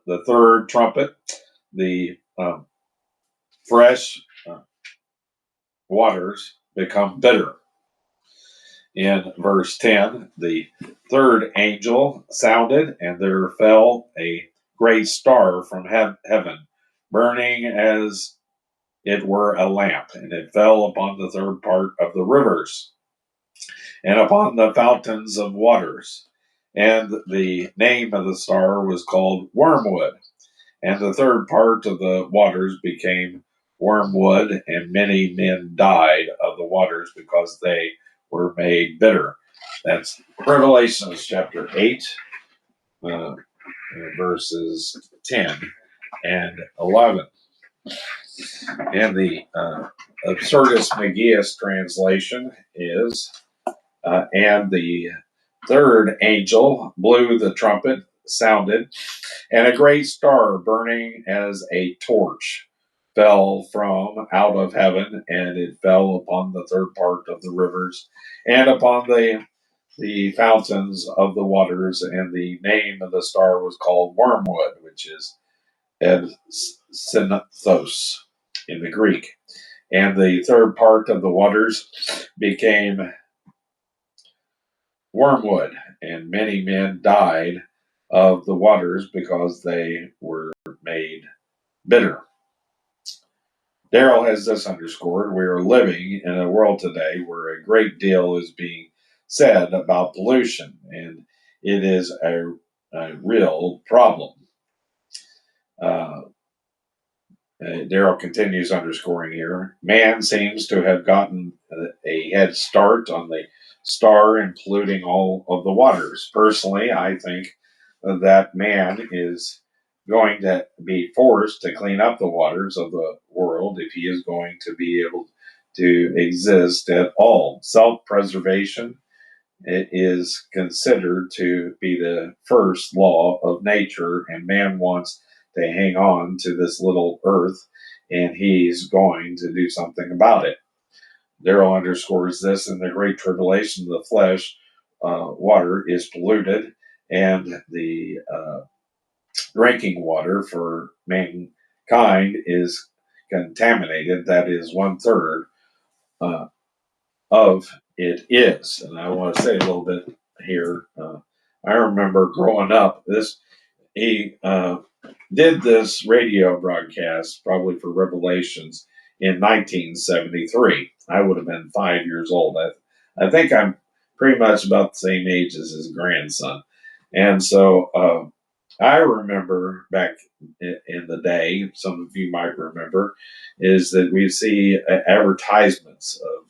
the third trumpet, the fresh waters become bitter. In verse 10, the third angel sounded, and there fell a great star from heaven, burning as it were a lamp, and it fell upon the third part of the rivers and upon the fountains of waters. And the name of the star was called Wormwood. And the third part of the waters became wormwood, and many men died of the waters because they were made bitter. That's Revelations chapter 8, uh, verses 10 and 11. And the Absurdus Magius translation is, and the third angel blew the trumpet, sounded, and a great star burning as a torch fell from out of heaven, and it fell upon the third part of the rivers and upon the fountains of the waters, and the name of the star was called Wormwood, which is Ebsynthos in the Greek. And the third part of the waters became wormwood, and many men died of the waters because they were made bitter. Daryl has this underscored. We are living in a world today where a great deal is being said about pollution, and it is a real problem. Daryl continues underscoring here. Man seems to have gotten a head start on the star and polluting all of the waters. Personally, I think that man is going to be forced to clean up the waters of the world if he is going to be able to exist at all. Self-preservation is considered to be the first law of nature, and man wants to hang on to this little earth, and he's going to do something about it. Daryl underscores this: in the great tribulation, the flesh, water is polluted, and the drinking water for mankind is contaminated. That is one third of it is. And I want to say a little bit here. I remember growing up, he did this radio broadcast probably for Revelations in 1973. I would have been 5 years old. I think I'm pretty much about the same age as his grandson. And so I remember back in the day, some of you might remember, is that we see advertisements of,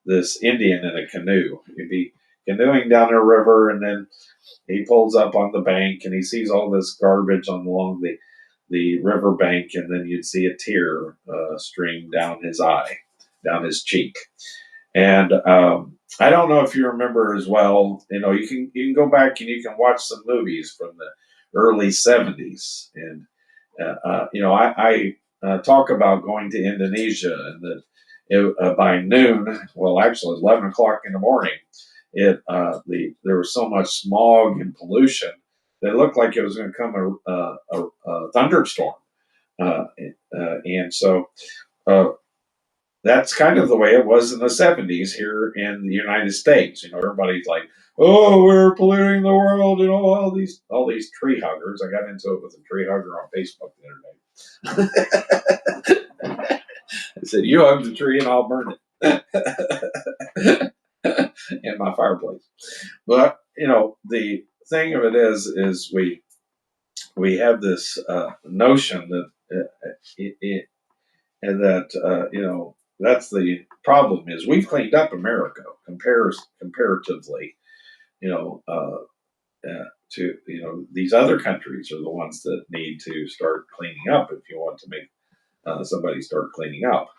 this Indian in a canoe. He'd be canoeing down a river, and then he pulls up on the bank and he sees all this garbage along the river bank, and then you'd see a tear stream down his eye, down his cheek. And I don't know if you remember as well. You can go back and you can watch some movies from the early '70s, and I talk about going to Indonesia, and that by noon, well, actually 11 o'clock in the morning, there was so much smog and pollution that it looked like it was going to come a thunderstorm, and so that's kind of the way it was in the '70s here in the United States. Everybody's like, "Oh, we're polluting the world," all these tree huggers. I got into it with a tree hugger on Facebook the other day. I said, "You hug the tree, and I'll burn it in my fireplace." But the thing of it is we have this notion that that's the problem. Is we've cleaned up America comparatively, to these other countries are the ones that need to start cleaning up if you want to make somebody start cleaning up.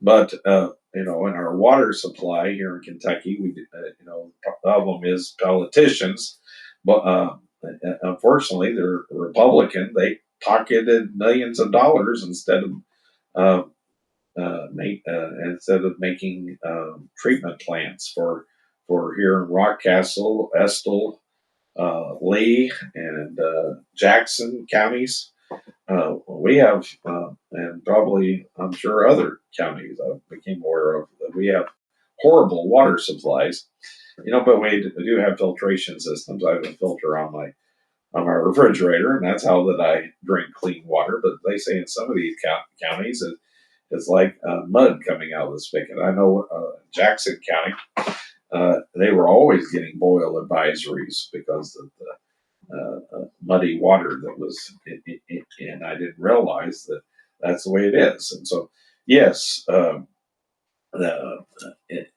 But in our water supply here in Kentucky, the problem is politicians. But unfortunately, they're Republican. They pocketed millions of dollars instead of making treatment plants for here in Rockcastle, Estill, Lee and Jackson counties. We have, and probably I'm sure other counties I became aware of, that we have horrible water supplies. But we do have filtration systems. I have a filter on my refrigerator, and that's how that I drink clean water. But they say in some of these counties it's like mud coming out of the spigot. I know Jackson County, they were always getting boil advisories because of the muddy water that was and I didn't realize that that's the way it is. And so, yes,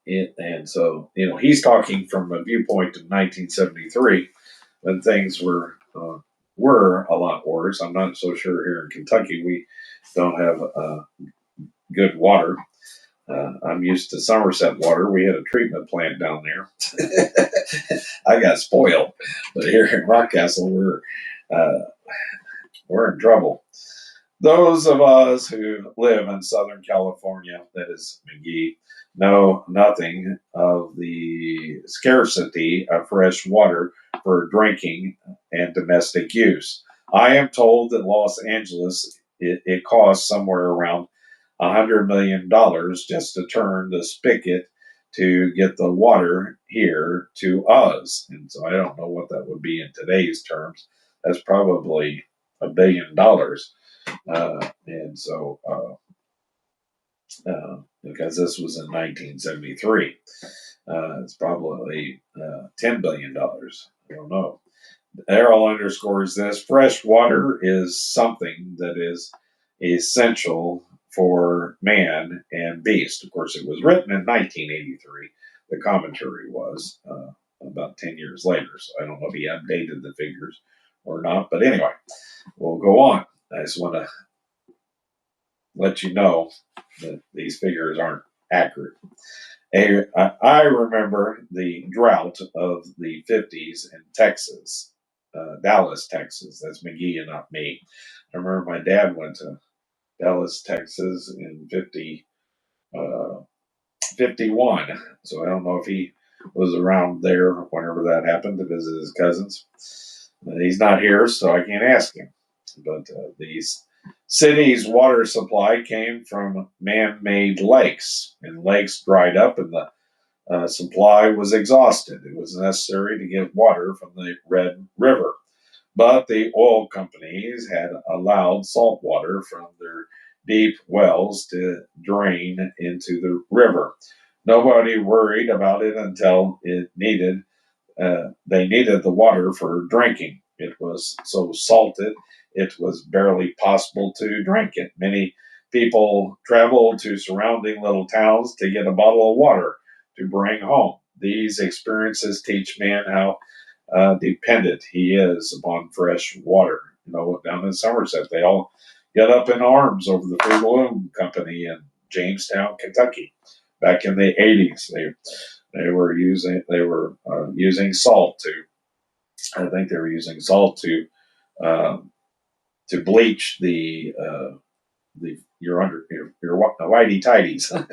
and so he's talking from a viewpoint of 1973 when things were a lot worse. I'm not so sure here in Kentucky we don't have good water. I'm used to Somerset water. We had a treatment plant down there. I got spoiled, but here in Rockcastle, we're in trouble. Those of us who live in Southern California, that is McGee, know nothing of the scarcity of fresh water for drinking and domestic use. I am told that Los Angeles, it costs somewhere around $100 million just to turn the spigot to get the water here to us. And so I don't know what that would be in today's terms. That's probably $1 billion. And so, because this was in 1973, it's probably $10 billion. I don't know. Errol underscores this: fresh water is something that is essential for man and beast. Of course, it was written in 1983. The commentary was about 10 years later. So I don't know if he updated the figures or not. But anyway, we'll go on. I just want to let you know that these figures aren't accurate. I remember the drought of the 50s in Texas, Dallas, Texas. That's McGee and not me. I remember my dad went to Dallas, Texas in 51. So I don't know if he was around there whenever that happened to visit his cousins. He's not here, so I can't ask him. But these city's water supply came from man-made lakes, and lakes dried up, and the supply was exhausted. It was necessary to get water from the Red River, but the oil companies had allowed salt water from their deep wells to drain into the river. Nobody worried about it until they needed the water for drinking. It was so salted, it was barely possible to drink it. Many people traveled to surrounding little towns to get a bottle of water to bring home. These experiences teach man how dependent he is upon fresh water. Down in Somerset, they all got up in arms over the Fruit Loom Company in Jamestown, Kentucky, back in the 80s. They were using salt to. I think they were using salt um, to bleach the your whitey tidies, and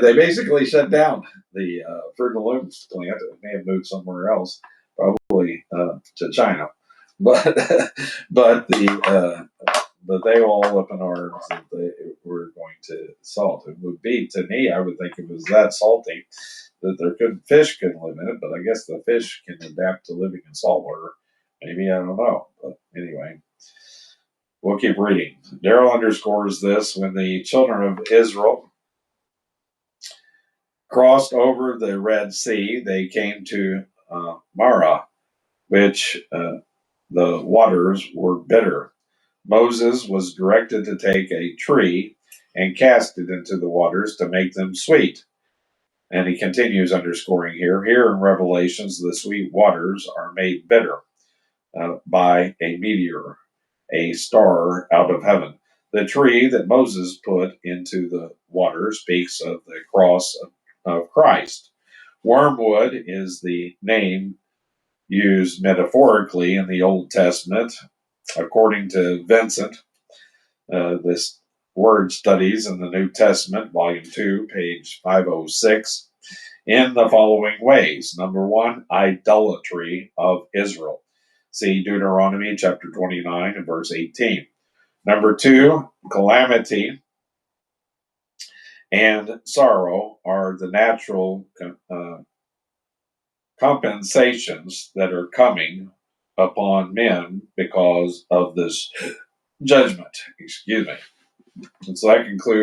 they basically shut down the Fruit of the Loom plant. It may have moved somewhere else, probably to China, but but they were all up in arms that they were going to salt. It would be, to me, I would think it was that salty that fish couldn't live in it, but I guess the fish can adapt to living in salt water. Maybe, I don't know. But anyway, we'll keep reading. Daryl underscores this: when the children of Israel crossed over the Red Sea, they came to Marah, which the waters were bitter. Moses was directed to take a tree and cast it into the waters to make them sweet. And he continues underscoring here in Revelations, the sweet waters are made bitter by a meteor, a star out of heaven. The tree that Moses put into the water speaks of the cross of Christ. Wormwood is the name used metaphorically in the Old Testament. According to Vincent, this word studies in the New Testament, volume 2, page 506. in the following ways. Number one, idolatry of Israel. See Deuteronomy chapter 29 and verse 18. Number two, calamity and sorrow are the natural compensations that are coming upon men because of this judgment. Excuse me. And so that concludes